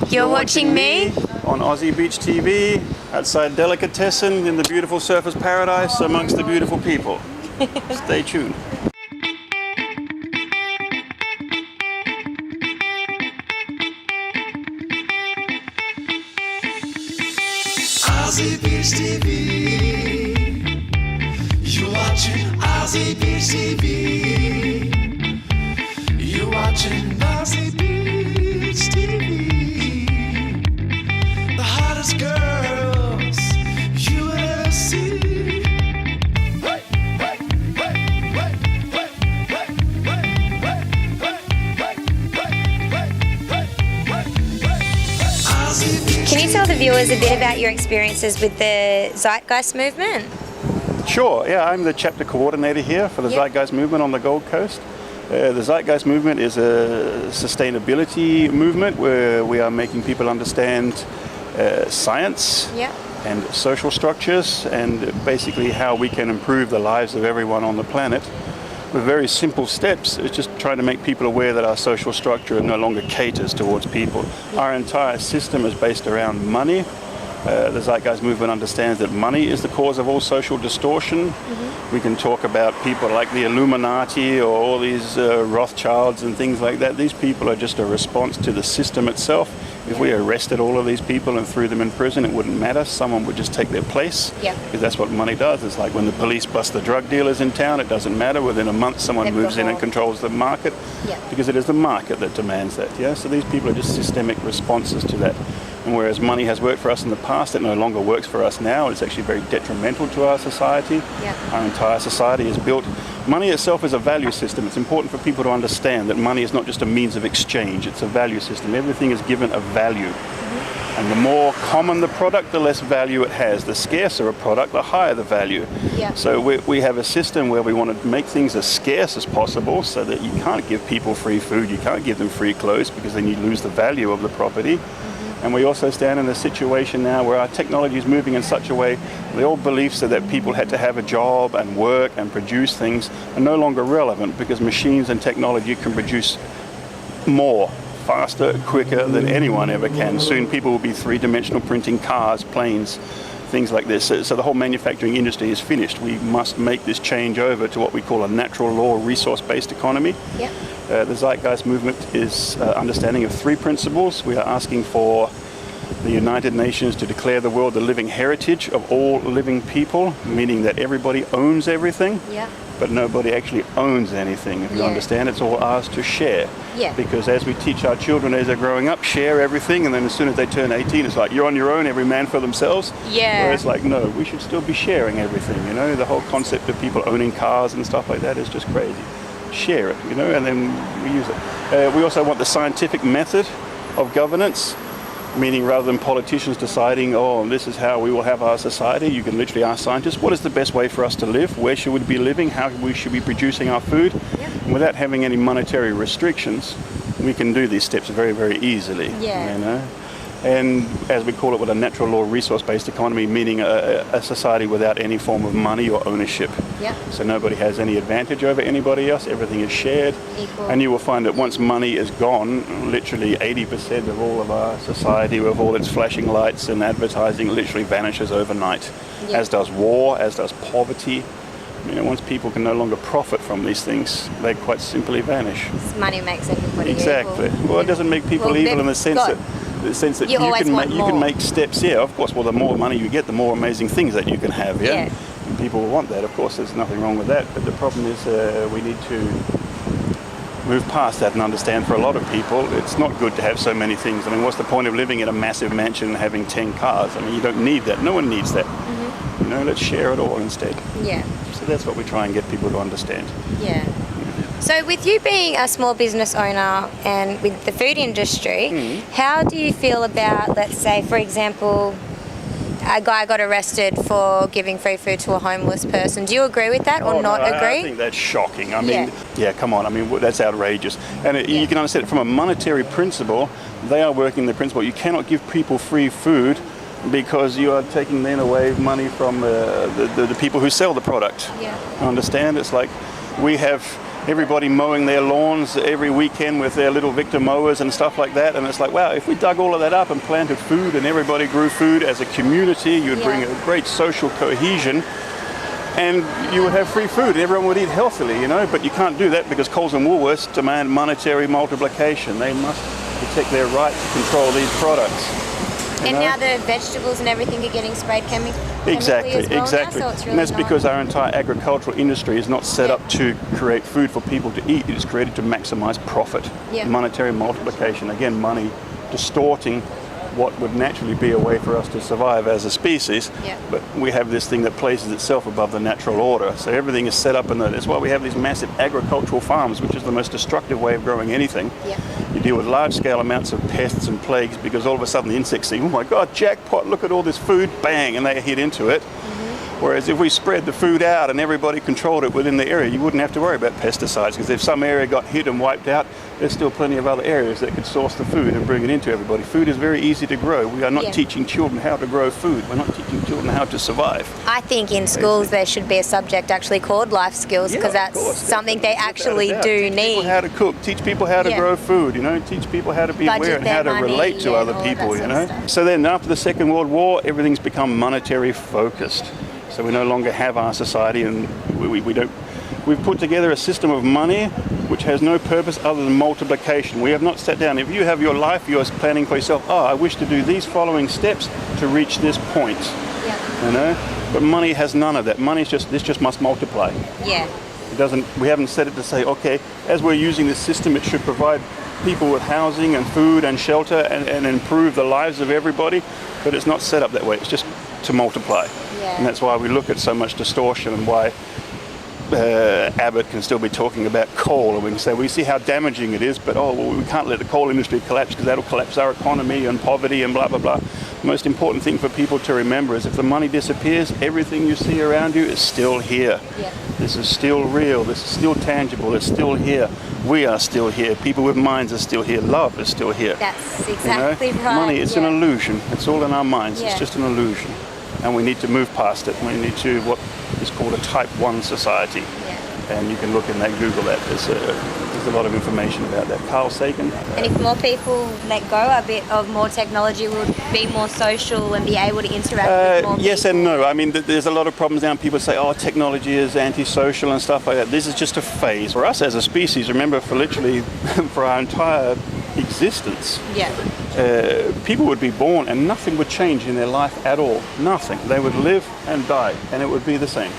You're watching me on Aussie Beach TV outside Delicatessen in the beautiful surfers paradise amongst the beautiful people. Stay tuned. Aussie Beach TV. You're watching Aussie Beach TV. You're watching Aussie Beach TV. The hottest girls you will ever see. Can you tell the viewers a bit about your experiences with the Zeitgeist movement? Sure, yeah, I'm the chapter coordinator here for the Zeitgeist movement on the Gold Coast. The Zeitgeist movement is a sustainability movement where we are making people understand science and social structures and basically how we can improve the lives of everyone on the planet with very simple steps. It's just trying to make people aware that our social structure no longer caters towards people. Our entire system is based around money. The Zeitgeist movement understands that money is the cause of all social distortion. We can talk about people like the Illuminati or all these Rothschilds and things like that. These people are just a response to the system itself. If we arrested all of these people and threw them in prison, it wouldn't matter. Someone would just take their place, because that's what money does. It's like when the police bust the drug dealers in town, it doesn't matter. Within a month, someone moves in and controls the market, because it is the market that demands that. So these people are just systemic responses to that. And whereas money has worked for us in the past, it no longer works for us now. It's actually very detrimental to our society. Our entire society is built. Money itself is a value system. It's important for people to understand that money is not just a means of exchange. It's a value system. Everything is given a value. And the more common the product, the less value it has. The scarcer a product, the higher the value. So we have a system where we want to make things as scarce as possible so that you can't give people free food, you can't give them free clothes because then you lose the value of the property. And we also stand in a situation now where our technology is moving in such a way, the old beliefs that people had to have a job and work and produce things are no longer relevant because machines and technology can produce more, faster, quicker than anyone ever can. Soon people will be three-dimensional printing cars, planes, things like this. So the whole manufacturing industry is finished. We must make this change over to what we call a natural law resource-based economy. The Zeitgeist movement is understanding of three principles. We are asking for the United Nations to declare the world the living heritage of all living people, meaning that everybody owns everything, but nobody actually owns anything. If you understand, it's all ours to share. Because as we teach our children as they're growing up, share everything, and then as soon as they turn 18, it's like, you're on your own, every man for themselves. Whereas like, no, we should still be sharing everything, you know? The whole concept of people owning cars and stuff like that is just crazy. Share it, you know, and then we use it. We also want the scientific method of governance, meaning rather than politicians deciding, oh, this is how we will have our society, you can literally ask scientists, what is the best way for us to live? Where should we be living? How we should be producing our food? And without having any monetary restrictions, we can do these steps very, very easily. You know? And as we call it, with a natural law resource-based economy, meaning a society without any form of money or ownership. So nobody has any advantage over anybody else, everything is shared. And you will find that once money is gone, literally 80% of all of our society with all its flashing lights and advertising literally vanishes overnight. As does war, as does poverty. You know, once people can no longer profit from these things, they quite simply vanish. Money makes everybody evil. Well, it doesn't make people evil in the sense that you can make steps. Of course. Well, the more money you get, the more amazing things that you can have. And people will want that. Of course, there's nothing wrong with that. But the problem is we need to move past that and understand for a lot of people it's not good to have so many things. I mean, what's the point of living in a massive mansion and having 10 cars? I mean, you don't need that. No one needs that. You know, let's share it all instead. So that's what we try and get people to understand. So with you being a small business owner and with the food industry, how do you feel about, let's say, for example, a guy got arrested for giving free food to a homeless person? Do you agree with that or not agree? I think that's shocking. I mean, come on. I mean, that's outrageous. And you can understand it from a monetary principle. They are working the principle. You cannot give people free food because you are taking then away money from the people who sell the product. Yeah. Understand? It's like we have everybody mowing their lawns every weekend with their little Victor mowers and stuff like that. And it's like, wow, if we dug all of that up and planted food and everybody grew food as a community, you'd bring a great social cohesion. And you would have free food, and everyone would eat healthily, you know. But you can't do that because Coles and Woolworths demand monetary multiplication. They must protect their right to control these products. And now the vegetables and everything are getting sprayed chemically Exactly, as well exactly. now, so it's really And that's not... because our entire agricultural industry is not set up to create food for people to eat. It is created to maximize profit, monetary multiplication. Again, money distorting what would naturally be a way for us to survive as a species, but we have this thing that places itself above the natural order. So everything is set up, and that's why we have these massive agricultural farms, which is the most destructive way of growing anything. You deal with large-scale amounts of pests and plagues because all of a sudden the insects think, oh my God, jackpot, look at all this food, bang, and they hit into it. Whereas if we spread the food out and everybody controlled it within the area, you wouldn't have to worry about pesticides, because if some area got hit and wiped out, there's still plenty of other areas that could source the food and bring it into everybody. Food is very easy to grow. We are not teaching children how to grow food. We're not teaching children how to survive. I think in schools there should be a subject actually called life skills, because that's something they actually do need. Teach people how to cook, teach people how to grow food, you know, teach people how to be aware and how to relate to other people, you know. So then after the Second World War, everything's become monetary focused. So we no longer have our society, and we've put together a system of money which has no purpose other than multiplication. We have not sat down. If you have your life, you're planning for yourself, oh, I wish to do these following steps to reach this point. You know? But money has none of that. Money's this just must multiply. It doesn't, we haven't set it to say, okay, as we're using this system, it should provide people with housing and food and shelter and improve the lives of everybody, but it's not set up that way. It's just to multiply. And that's why we look at so much distortion, and why Abbott can still be talking about coal, and we can say we see how damaging it is, but we can't let the coal industry collapse because that'll collapse our economy and poverty and blah blah blah. The most important thing for people to remember is if the money disappears, everything you see around you is still here. This is still real, this is still tangible, it's still here. We are still here, people with minds are still here, love is still here. That's exactly right. Money, it's an illusion, it's all in our minds, it's just an illusion. And we need to move past it. We need to what is called a type 1 society. And you can look in that, Google that. There's a lot of information about that. Carl Sagan. And if more people let go a bit of more technology, would be more social and be able to interact with more people? Yes and no. I mean, there's a lot of problems now. People say, oh, technology is antisocial and stuff like that. This is just a phase. For us as a species, remember, for literally for our entire existence, people would be born and nothing would change in their life at all. Nothing. They would live and die, and it would be the same.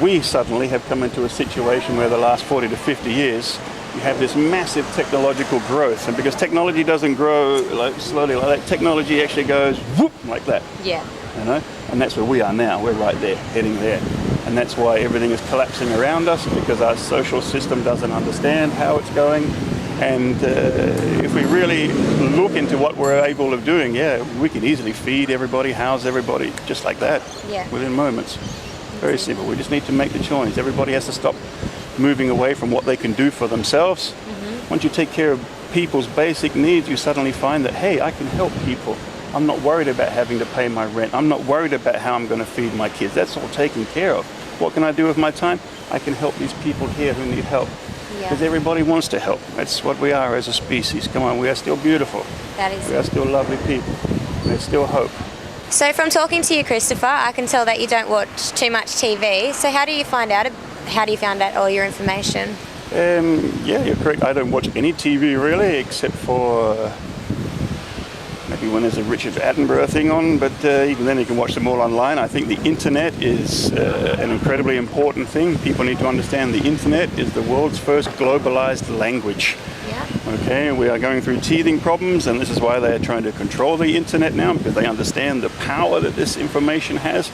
We suddenly have come into a situation where the last 40 to 50 years you have this massive technological growth, and because technology doesn't grow like slowly like that, technology actually goes whoop like that. You know, and that's where we are now. We're right there, heading there, and that's why everything is collapsing around us, because our social system doesn't understand how it's going. And if we really look into what we're able of doing, we can easily feed everybody, house everybody, just like that, within moments. Very simple. We just need to make the choice. Everybody has to stop moving away from what they can do for themselves. Once you take care of people's basic needs, you suddenly find that, hey, I can help people. I'm not worried about having to pay my rent. I'm not worried about how I'm going to feed my kids. That's all taken care of. What can I do with my time? I can help these people here who need help. Because everybody wants to help. That's what we are as a species. Come on, we are still beautiful. We are still lovely people. There's still hope. So from talking to you, Christopher, I can tell that you don't watch too much TV. So how do you find out all your information? You're correct. I don't watch any TV really, except for maybe when there's a Richard Attenborough thing on, but even then you can watch them all online. I think the internet is an incredibly important thing. People need to understand the internet is the world's first globalized language. Okay, we are going through teething problems, and this is why they are trying to control the internet now, because they understand the power that this information has.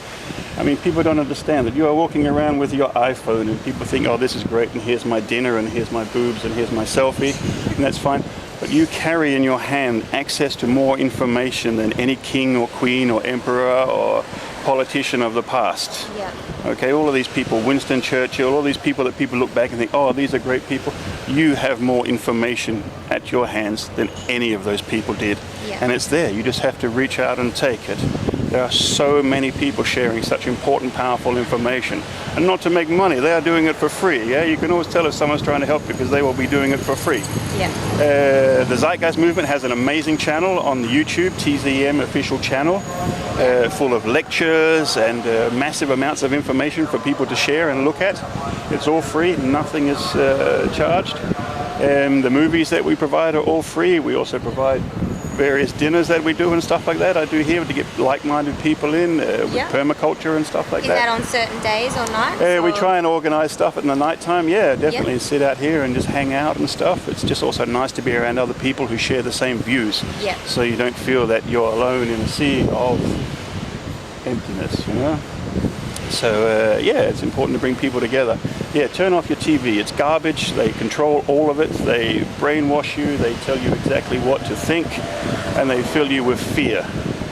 I mean, people don't understand that you are walking around with your iPhone and people think, oh, this is great, and here's my dinner, and here's my boobs, and here's my selfie, and that's fine. But you carry in your hand access to more information than any king or queen or emperor or politician of the past. Okay, all of these people, Winston Churchill, all these people that people look back and think, oh, these are great people. You have more information at your hands than any of those people did. And it's there. You just have to reach out and take it. There are so many people sharing such important, powerful information. And not to make money, they are doing it for free. Yeah, you can always tell if someone's trying to help you because they will be doing it for free. Yeah. The Zeitgeist movement has an amazing channel on YouTube, TZM official channel, full of lectures and massive amounts of information for people to share and look at. It's all free, nothing is charged. The movies that we provide are all free. We also provide various dinners that we do and stuff like that. I do here to get like-minded people in with permaculture and stuff like that. Is that on certain days or nights? We or? try and organise stuff in the night time. Yeah, definitely sit out here and just hang out and stuff. It's just also nice to be around other people who share the same views. Yeah. So you don't feel that you're alone in a sea of emptiness, you know? So it's important to bring people together. Yeah, turn off your TV. It's garbage. They control all of it. They brainwash you. They tell you exactly what to think, and they fill you with fear.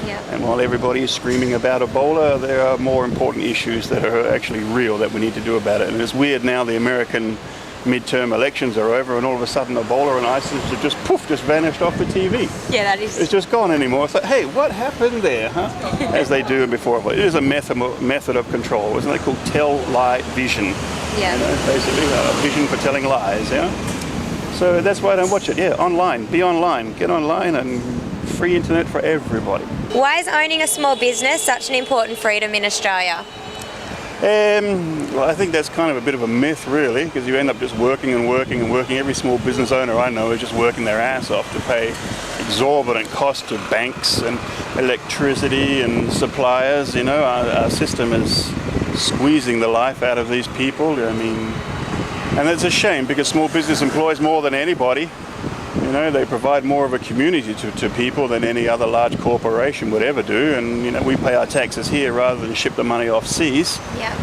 Yeah. And while everybody is screaming about Ebola, there are more important issues that are actually real that we need to do about it. And it's weird now the American midterm elections are over and all of a sudden Ebola and ISIS have just vanished off the TV. Yeah, that is. It's just gone anymore. It's like, hey, what happened there, huh? As they do before. It is a method of control. Isn't it called tell, lie, vision? Yeah. You know, basically a vision for telling lies, yeah? So that's why I don't watch it. Yeah, online. Be online. Get online and free internet for everybody. Why is owning a small business such an important freedom in Australia? Well, I think that's kind of a bit of a myth, really, because you end up just working and working and working. Every small business owner I know is just working their ass off to pay exorbitant costs to banks and electricity and suppliers. You know, our system is squeezing the life out of these people. I mean, and it's a shame because small business employs more than anybody. You know, they provide more of a community to people than any other large corporation would ever do. And, you know, we pay our taxes here rather than ship the money off seas. Yeah.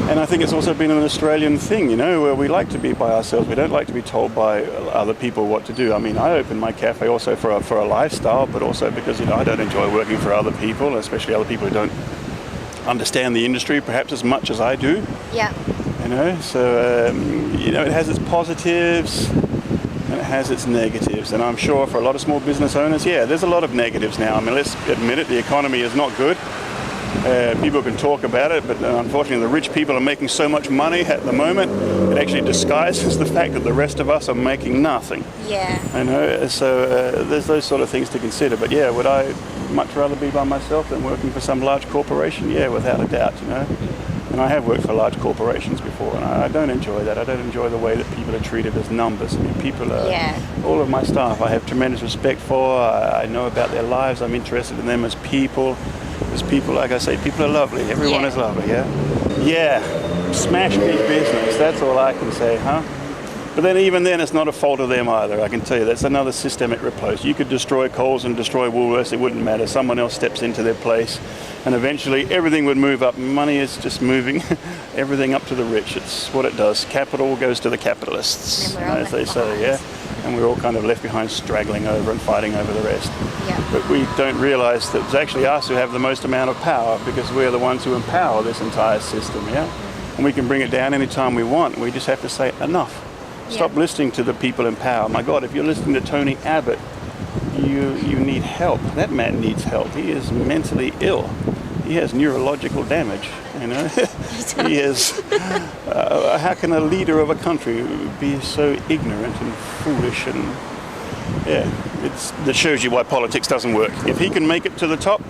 And I think it's also been an Australian thing, you know, where we like to be by ourselves. We don't like to be told by other people what to do. I mean, I opened my cafe also for a lifestyle, but also because, you know, I don't enjoy working for other people, especially other people who don't understand the industry perhaps as much as I do. Yeah. You know, so, you know, it has its positives and it has its negatives. And I'm sure for a lot of small business owners, yeah, there's a lot of negatives now. I mean, let's admit it, the economy is not good. People can talk about it, but unfortunately the rich people are making so much money at the moment, it actually disguises the fact that the rest of us are making nothing. Yeah. I know, so there's those sort of things to consider. But yeah, would I much rather be by myself than working for some large corporation? Yeah, without a doubt, you know. And I have worked for large corporations before, and I don't enjoy that. I don't enjoy the way that people are treated as numbers. I mean, people are, all of my staff I have tremendous respect for. I know about their lives. I'm interested in them as people. As people, like I say, people are lovely. Everyone is lovely, yeah? Yeah, smash big business. That's all I can say, huh? But then even then, it's not a fault of them either. I can tell you, that's another systemic reproach. You could destroy Coles and destroy Woolworths, it wouldn't matter. Someone else steps into their place, and eventually everything would move up. Money is just moving everything up to the rich. It's what it does. Capital goes to the capitalists, as they say, yeah? And we're all kind of left behind straggling over and fighting over the rest. Yeah. But we don't realise that it's actually us who have the most amount of power because we're the ones who empower this entire system, yeah? And we can bring it down anytime we want. We just have to say enough. Stop listening to the people in power. My God, if you're listening to Tony Abbott, you need help. That man needs help. He is mentally ill. He has neurological damage, you know. He is. How can a leader of a country be so ignorant and foolish? And that shows you why politics doesn't work. If he can make it to the top,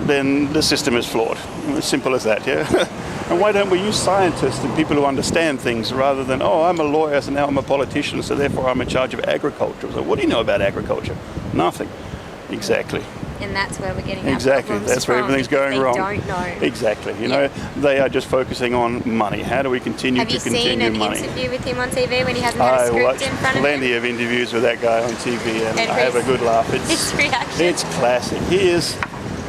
then the system is flawed. As simple as that, yeah. And why don't we use scientists and people who understand things rather than, oh, I'm a lawyer, so now I'm a politician, so therefore I'm in charge of agriculture. So what do you know about agriculture? Nothing. Exactly. And that's where we're getting exactly. That's where everything's going wrong. They don't know. Exactly. You know, they are just focusing on money. How do we continue to continue money? Have you seen an interview with him on TV when he hasn't had a script in front of him? Plenty of interviews with that guy on TV, and I have a good laugh. His reaction. It's classic. He is,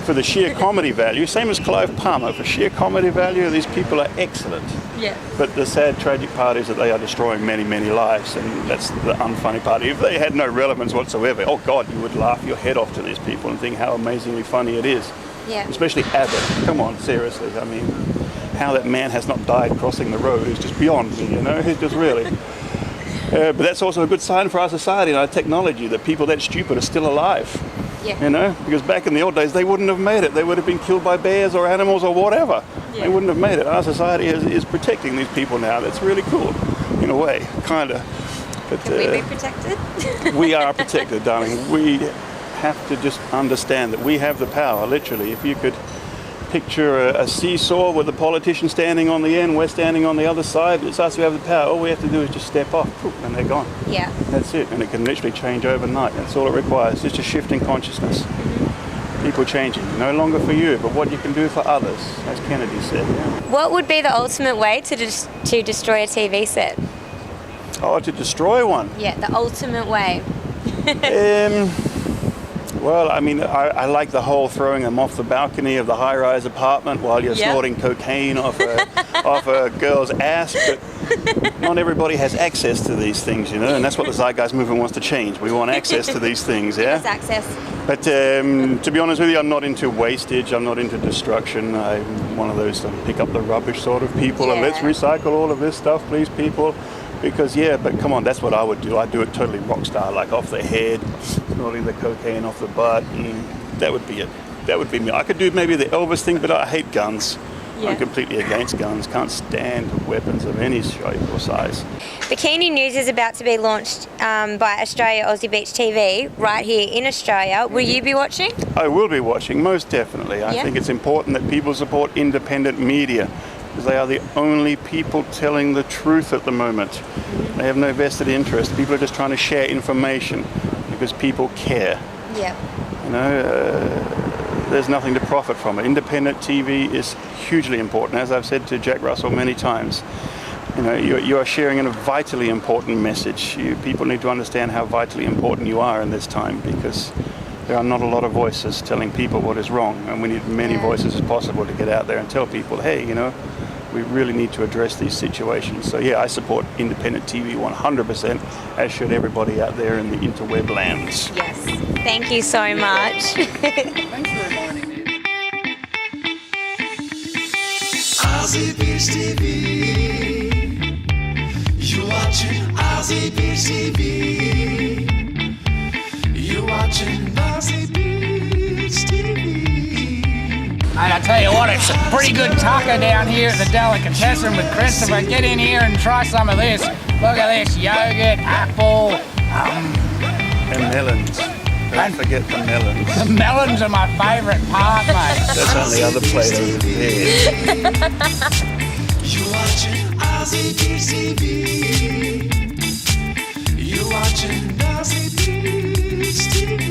for the sheer comedy value, same as Clive Palmer, for sheer comedy value, these people are excellent. Yeah. But the sad, tragic part is that they are destroying many, many lives, and that's the unfunny part. If they had no relevance whatsoever, oh God, you would laugh your head off to these people and think how amazingly funny it is. Yeah. Especially Abbott. Come on, seriously. I mean, how that man has not died crossing the road is just beyond me, you know? It's just really... But that's also a good sign for our society and our technology, that people that stupid are still alive. Yeah. You know, because back in the old days, they wouldn't have made it. They would have been killed by bears or animals or whatever. Yeah. They wouldn't have made it. Our society is protecting these people now. That's really cool, in a way, kind of. But Can we be protected? we are protected, darling. We have to just understand that we have the power, literally. If you could picture a seesaw with the politician standing on the end, we're standing on the other side, it's us who have the power. All we have to do is just step off, poof, and they're gone. Yeah. That's it, and it can literally change overnight. That's all it requires, just a shift in consciousness. People changing, no longer for you, but what you can do for others, as Kennedy said. Yeah. What would be the ultimate way to destroy a TV set? Oh, to destroy one? Yeah, the ultimate way. Well, I mean, I like the whole throwing them off the balcony of the high-rise apartment while you're Yeah. snorting cocaine off a girl's ass, but not everybody has access to these things, you know, and that's what the Zeitgeist movement wants to change. We want access to these things, yeah? Yes, access. But to be honest with you, I'm not into wastage, I'm not into destruction. I'm one of those pick up the rubbish sort of people, and let's Yeah. recycle all of this stuff, please, people. Because, yeah, but come on, that's what I would do. I'd do it totally rock star, like off the head, snorting the cocaine off the butt, and that would be it. That would be me. I could do maybe the Elvis thing, but I hate guns. Yeah. I'm completely against guns. Can't stand weapons of any shape or size. Bikini News is about to be launched by Australia Aussie Beach TV right here in Australia. Will you be watching? I will be watching, most definitely. I Yeah. think it's important that people support independent media, because they are the only people telling the truth at the moment. They have no vested interest. People are just trying to share information because people care. Yeah. You know, there's nothing to profit from it. Independent TV is hugely important. As I've said to Jack Russell many times, you know, you are sharing a vitally important message. People need to understand how vitally important you are in this time, because there are not a lot of voices telling people what is wrong, and we need many Yeah. voices as possible to get out there and tell people, hey, you know, we really need to address these situations. So yeah, I support independent TV 100%, as should everybody out there in the interweb lands. Yes. Thank you so much. Thanks for reminding me. Aussie Beach TV. You watching Aussie Beach TV. You watching Aussie Beach TV. And I tell you what, it's a pretty good taco down here at the Delicatessen with Christopher. Get in here and try some of this. Look at this, yogurt, apple. And melons. Don't forget the melons. The melons are my favourite part, mate. That's on the other plate over there. You watching Aussie Beach TV. You watching Aussie Beach TV.